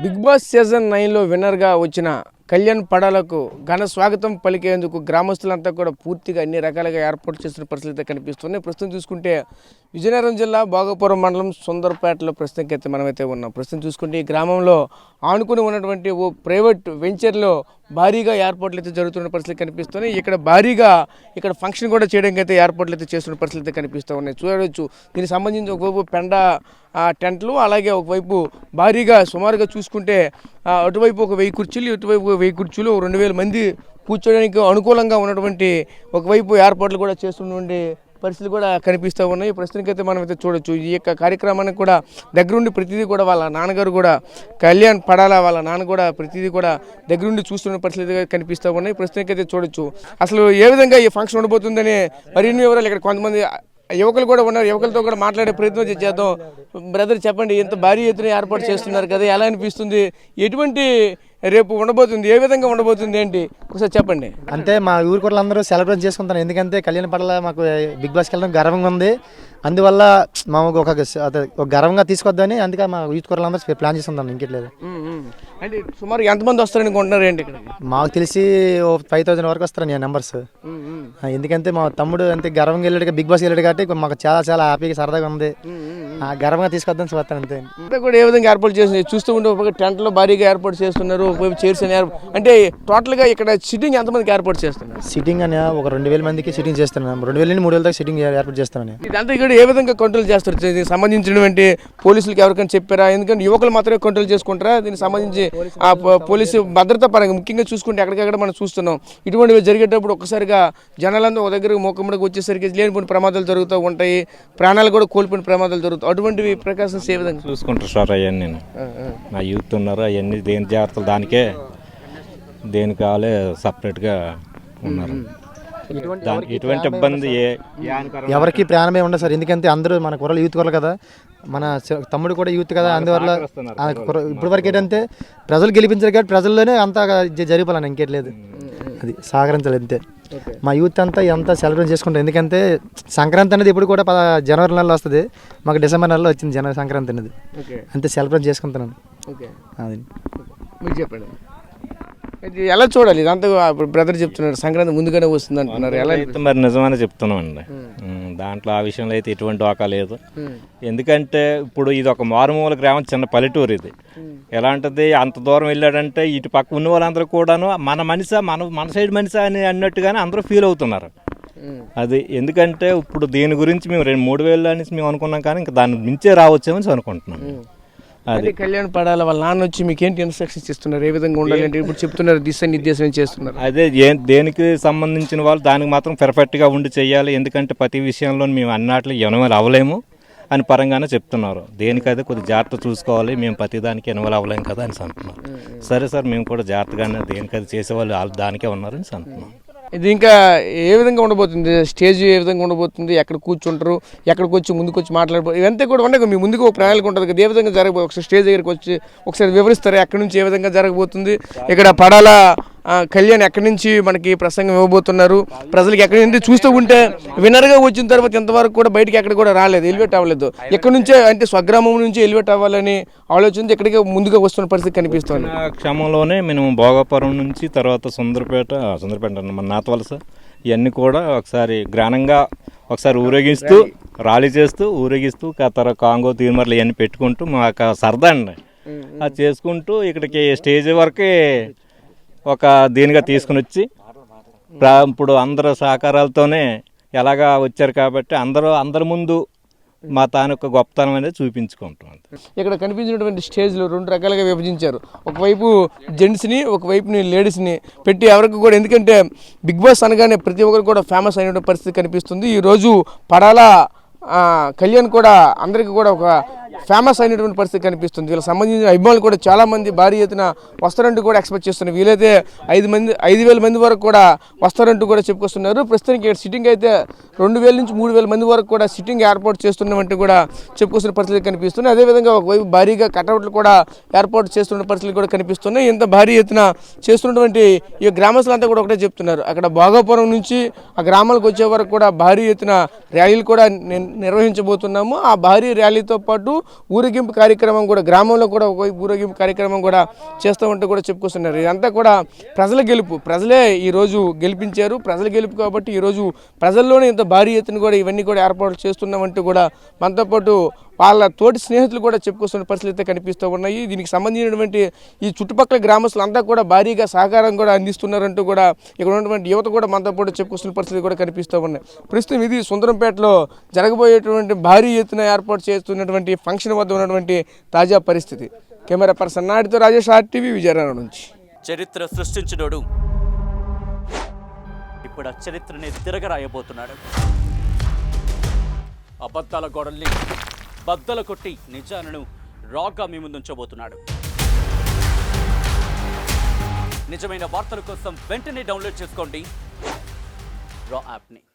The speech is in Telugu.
బిగ్ బాస్ సీజన్ 9లో విన్నర్గా వచ్చిన కళ్యాణ్ పడాలకు ఘన స్వాగతం పలికేందుకు గ్రామస్తులంతా కూడా పూర్తిగా అన్ని రకాలుగా ఏర్పాటు చేసిన పరిస్థితి కనిపిస్తుంది. ప్రస్తుతం చూసుకుంటే విజయనగరం జిల్లా భోగాపురం మండలం సుందరపేటలో ప్రస్తుతానికైతే మనమైతే ఉన్నాం. ప్రస్తుతం చూసుకుంటే ఈ గ్రామంలో ఆనుకుని ఉన్నటువంటి ఓ ప్రైవేట్ వెంచర్లో భారీగా ఏర్పాట్లు అయితే జరుగుతున్న పరిస్థితి కనిపిస్తున్నాయి. ఇక్కడ ఫంక్షన్ కూడా చేయడానికి అయితే ఏర్పాట్లు అయితే చేస్తున్న పరిస్థితి కనిపిస్తూ ఉన్నాయి. చూడవచ్చు దీనికి సంబంధించి ఒకవైపు పెండ టెంట్లు, అలాగే ఒకవైపు భారీగా సుమారుగా చూసుకుంటే అటువైపు ఒక 1000 కుర్చీలు, ఇటువైపు 1000 కుర్చీలు, 2000 మంది కూర్చోడానికి అనుకూలంగా ఉన్నటువంటి ఒకవైపు ఏర్పాట్లు కూడా చేస్తున్నటువంటి పరిస్థితులు కూడా కనిపిస్తూ ఉన్నాయి. ప్రస్తుతానికైతే మనం అయితే చూడొచ్చు. ఈ యొక్క కార్యక్రమానికి కూడా దగ్గరుండి ప్రతిదీ కూడా వాళ్ళ నాన్నగారు కూడా కళ్యాణ్ పడాలా వాళ్ళ నాన్న కూడా ప్రతిదీ కూడా దగ్గరుండి చూస్తున్న పరిస్థితి కనిపిస్తూ ఉన్నాయి. ప్రస్తుతానికైతే చూడొచ్చు అసలు ఏ విధంగా ఈ ఫంక్షన్ ఉండబోతుందని మరిన్ని వివరాలు ఇక్కడ కొంతమంది యువకులు కూడా ఉన్నారు. యువకులతో కూడా మాట్లాడే ప్రయత్నం చేద్దాం. బ్రదర్ చెప్పండి, ఇంత భారీ ఎత్తున ఏర్పాటు చేస్తున్నారు కదా, ఎలా అనిపిస్తుంది? ఎటువంటి రేపు ఉండబోతుంది, ఏ విధంగా ఉండబోతుంది ఏంటి ఒకసారి చెప్పండి. అంటే మా ఊరి వాళ్ళందరూ సెలబ్రేట్ చేసుకుంటారు. ఎందుకంటే కళ్యాణ పడల మాకు బిగ్ బాస్కి వెళ్ళడం గర్వంగా ఉంది. అందువల్ల మాకు ఒక గర్వంగా తీసుకొద్దని అందుకే మా యూత్ కూరలందరూ ప్లాన్ చేసుకుంటాను. ఇంకెట్లేదు. అంటే సుమారు ఎంతమంది వస్తారని కొంటున్నారు ఏంటి ఇక్కడ? మాకు తెలిసి 5000 వరకు వస్తారు నేను నెంబర్స్. ఎందుకంటే మా తమ్ముడు అంతే గర్వంగా వెళ్ళాడు, బిగ్ బాస్ వెళ్ళాడు కాబట్టి మాకు చాలా చాలా హ్యాపీగా సరదాగా ఉంది. గర్వంగా తీసుకొద్దాం చూస్తాను అంతే. అంటే కూడా ఏ విధంగా ఏర్పాటు చేసి చూస్తూ ఉంటే ఒక టెంట్లో భారీగా ఏర్పాటు చేస్తున్నారు, ఒకవైపు చైర్స్ అంటే టోటల్గా ఇక్కడ సిట్టింగ్ ఎంతమందికి ఏర్పాటు చేస్తున్నారు? సిట్టింగ్ అని ఒక 2000 మందికి సిట్టింగ్ చేస్తున్నాను. 2000 నుండి 3000 దాకా సిట్టింగ్ ఏర్పాటు చేస్తాను. ఇదంతా ఇక్కడ ఏ విధంగా కంట్రోల్ చేస్తారు? దీనికి సంబంధించినటువంటి పోలీసులకు ఎవరికైనా చెప్పారా? ఎందుకంటే యువకులు మాత్రమే కంట్రోల్ చేసుకుంటారా? దీనికి సంబంధించి ఆ పోలీసు భద్రతా పరంగా ముఖ్యంగా చూసుకుంటే ఎక్కడికక్కడ మనం చూస్తున్నాం ఇటువంటివి జరిగేటప్పుడు ఒక్కసారిగా జనాలంతా ఒక దగ్గర మోకమ్మడికి వచ్చేసరికి లేనిపోయిన ప్రమాదాలు జరుగుతూ ఉంటాయి, ప్రాణాలు కూడా కోల్పోయిన ప్రమాదాలు జరుగుతాయి. అటువంటివి ప్రికాషన్స్ ఏ విధంగా చూసుకుంటారు సార్? అవన్నీ నేను నా యూత్ ఉన్నారు, అవన్నీ దేని జాగ్రత్తలు దానికే దేనికి కావాలి సపరేట్గా ఉన్నారు. ఎటువంటి ఇబ్బంది ఎవరికి ప్రాణమే ఉండదు సార్. ఎందుకంటే అందరూ మన కుర్రలు యూత్ కుర్రలు కదా, మన తమ్ముడు కూడా యూత్ కదా. అందువల్ల ఇప్పటి వరకు ఏంటంటే ప్రజలు గెలిపించారు కాబట్టి ప్రజల్లోనే అంతా జరిపాలని ఇంకేట్లేదు. అది సహకరించాలి అంతే. మా యూత్ అంతా ఎంత సెలబ్రేట్ చేసుకుంటాం. ఎందుకంటే సంక్రాంతి అనేది ఇప్పుడు కూడా జనవరి నెలలో వస్తుంది, మాకు డిసెంబర్ నెలలో వచ్చింది జనవరి సంక్రాంతి అనేది. అంతే సెలబ్రేట్ చేసుకుంటున్నాను. అది మీరు చెప్పండి, ఎలా చూడాలి ఇదంతా? బ్రదర్ చెప్తున్నారు సంక్రాంతి ముందుగానే వస్తుంది అంటున్నారు, ఎలా? మరి నిజమని చెప్తున్నాం అండి. దాంట్లో ఆ విషయంలో అయితే ఎటువంటి డోకా లేదు. ఎందుకంటే ఇప్పుడు ఇది ఒక మారుమూల గ్రామం, చిన్న పల్లెటూరు. ఇది ఎలాంటిది? అంత దూరం వెళ్ళాడంటే ఇటు పక్క ఉన్న వాళ్ళందరూ కూడాను మన మనిషా, మన సైడ్ మనిషా అని అన్నట్టుగానే అందరూ ఫీల్ అవుతున్నారు. అది ఎందుకంటే ఇప్పుడు దీని గురించి మేము 3000 అనేసి మేము అనుకున్నాం, కానీ ఇంకా దాన్ని మించే రావచ్చేమని అనుకుంటున్నాం. అది కళ్యాణ్ పడాల వాళ్ళ నాన్న వచ్చి మీకు ఏంటి ఇన్స్ట్రక్షన్స్ ఇస్తున్నారు, ఏ విధంగా ఉండాలి అంటే ఇప్పుడు చెప్తున్నారు, దిశానిర్దేశం చేస్తున్నారు. అదే దేనికి సంబంధించిన వాళ్ళు దానికి మాత్రం పర్ఫెక్ట్గా ఉండి చేయాలి. ఎందుకంటే ప్రతి విషయంలో మేము అన్నట్లు ఇన్వాల్వ్ అవ్వలేము అని పరంగానే చెప్తున్నారు. దేనికైతే కొద్దిగా జాగ్రత్త చూసుకోవాలి, మేము ప్రతి దానికి ఇన్వాల్వ్ అవ్వలేము కదా అని అంటున్నారు. సరే సార్, మేము కూడా జాగ్రత్తగానే దేనికైతే చేసేవాళ్ళు వాళ్ళు దానికే ఉన్నారని అంటున్నాం. ఇది ఇంకా ఏ విధంగా ఉండబోతుంది? స్టేజ్ ఏ విధంగా ఉండబోతుంది? ఎక్కడ కూర్చుంటారు, ఎక్కడికి వచ్చి ముందుకు వచ్చి మాట్లాడబో ఇవంతా కూడా ఉండగా మీ ముందుకు ఒక ప్రణాళిక ఉంటుంది కదా, ఏ విధంగా జరగబో ఒకసారి స్టేజ్ దగ్గరికి వచ్చి ఒకసారి వివరిస్తారు ఎక్కడి నుంచి ఏ విధంగా జరగబోతుంది? ఇక్కడ పడాల కళ్యాణ్ ఎక్కడి నుంచి మనకి ప్రసంగం ఇవ్వబోతున్నారు, ప్రజలకు ఎక్కడి నుంచి చూస్తూ ఉంటే విన్నర్గా వచ్చిన తర్వాత ఇంతవరకు కూడా బయటికి ఎక్కడ కూడా రాలేదు, ఎలివేట్ అవ్వలేదు. ఎక్కడి నుంచే అంటే స్వగ్రామం నుంచి ఎలివేట్ అవ్వాలని ఆలోచన ఇక్కడికి ముందుగా వస్తున్న పరిస్థితి కనిపిస్తుంది. క్షమంలోనే మేము భోగాపురం నుంచి తర్వాత సుందరపేట మన నాతవలస ఇవన్నీ కూడా ఒకసారి గ్రానంగా ఒకసారి ఊరేగిస్తూ ర్యాలీ చేస్తూ ఊరేగిస్తూ తర్వాత కాంగో తీర్మర్లు ఇవన్నీ పెట్టుకుంటూ మాకు సరదా అండి. అది చేసుకుంటూ ఇక్కడికి స్టేజ్ వరకే ఒక దీనిగా తీసుకుని వచ్చి ఇప్పుడు అందరూ సహకారాలతోనే ఎలాగా వచ్చారు కాబట్టి అందరి ముందు మా తాలూకా గొప్పతనం అనేది చూపించుకుంటాం. ఇక్కడ కనిపించినటువంటి స్టేజ్లు 2 రకాలుగా విభజించారు. ఒకవైపు జెంట్స్ని, ఒకవైపుని లేడీస్ని పెట్టి ఎవరికి కూడా, ఎందుకంటే బిగ్ బాస్ అనగానే ప్రతి ఒక్కరు కూడా ఫేమస్ అయిన పరిస్థితి కనిపిస్తుంది. ఈరోజు పడాల కళ్యాణ్ కూడా అందరికీ కూడా ఒక ఫేమస్ అయినటువంటి పరిస్థితి కనిపిస్తుంది. వీళ్ళకి సంబంధించిన అభిమానులు కూడా చాలామంది భారీ ఎత్తున వస్తారంటూ కూడా ఎక్స్పెక్ట్ చేస్తున్నారు. వీలైతే 5000 మంది వరకు కూడా వస్తారంటూ కూడా చెప్పుకొస్తున్నారు. ప్రస్తుతానికి ఇక్కడ సిట్టింగ్ అయితే 2000 నుంచి 3000 మంది వరకు కూడా సిట్టింగ్ ఏర్పాటు చేస్తున్నామంటూ కూడా చెప్పుకొస్తున్న పరిస్థితి కనిపిస్తుంది. అదేవిధంగా ఒకవైపు భారీగా కటౌట్లు కూడా ఏర్పాటు చేస్తున్న పరిస్థితులు కూడా కనిపిస్తున్నాయి. ఇంత భారీ ఎత్తున చేస్తున్నటువంటి ఈ గ్రామస్తులంతా కూడా ఒకటే చెప్తున్నారు, అక్కడ భోగాపురం నుంచి ఆ గ్రామాలకు వచ్చే వరకు కూడా భారీ ఎత్తున ర్యాలీలు కూడా నిర్వహించబోతున్నాము. ఆ భారీ ర్యాలీతో పాటు ఊరేగింపు కార్యక్రమం కూడా గ్రామంలో కూడా ఒక ఊరేగింపు కార్యక్రమం కూడా చేస్తామంటూ కూడా చెప్పుకొస్తున్నారు. ఇదంతా కూడా ప్రజల గెలుపు, ప్రజలే ఈరోజు గెలిపించారు, ప్రజల గెలుపు కాబట్టి ఈరోజు ప్రజల్లోనే ఇంత భారీ ఎత్తున కూడా ఇవన్నీ కూడా ఏర్పాట్లు చేస్తున్నామంటూ కూడా మనతో పాటు వాళ్ళ తోటి స్నేహితులు కూడా చెప్పుకొస్తున్న పరిస్థితులు అయితే కనిపిస్తూ ఉన్నాయి. దీనికి సంబంధించినటువంటి ఈ చుట్టుపక్కల గ్రామస్తులంతా కూడా భారీగా సహకారం కూడా అందిస్తున్నారంటూ కూడా ఇక్కడ ఉన్నటువంటి యువత కూడా మనతో పాటు చెప్పుకొస్తున్న పరిస్థితులు కూడా కనిపిస్తూ ఉన్నాయి. ప్రస్తుతం ఇది సుందరంపేటలో జరగబోయేటువంటి భారీ ఎత్తున ఏర్పాటు చేస్తున్నటువంటి ఫంక్షన్ వద్ద ఉన్నటువంటి తాజా పరిస్థితి. కెమెరా పర్సన్ నాయుడుతో రాజేష్, RTV, విజయనగరం నుంచి. చరిత్ర సృష్టించినోడు ఇప్పుడు ఆ చరిత్రని తిరగరాయబోతున్నాడు. అబద్ధాల గోడల్ని బద్దలు కొట్టి నిజాలను రాగా మీ ముందుంచబోతున్నాడు. నిజమైన వార్తల కోసం వెంటనే డౌన్లోడ్ చేసుకోండి రా యాప్ని.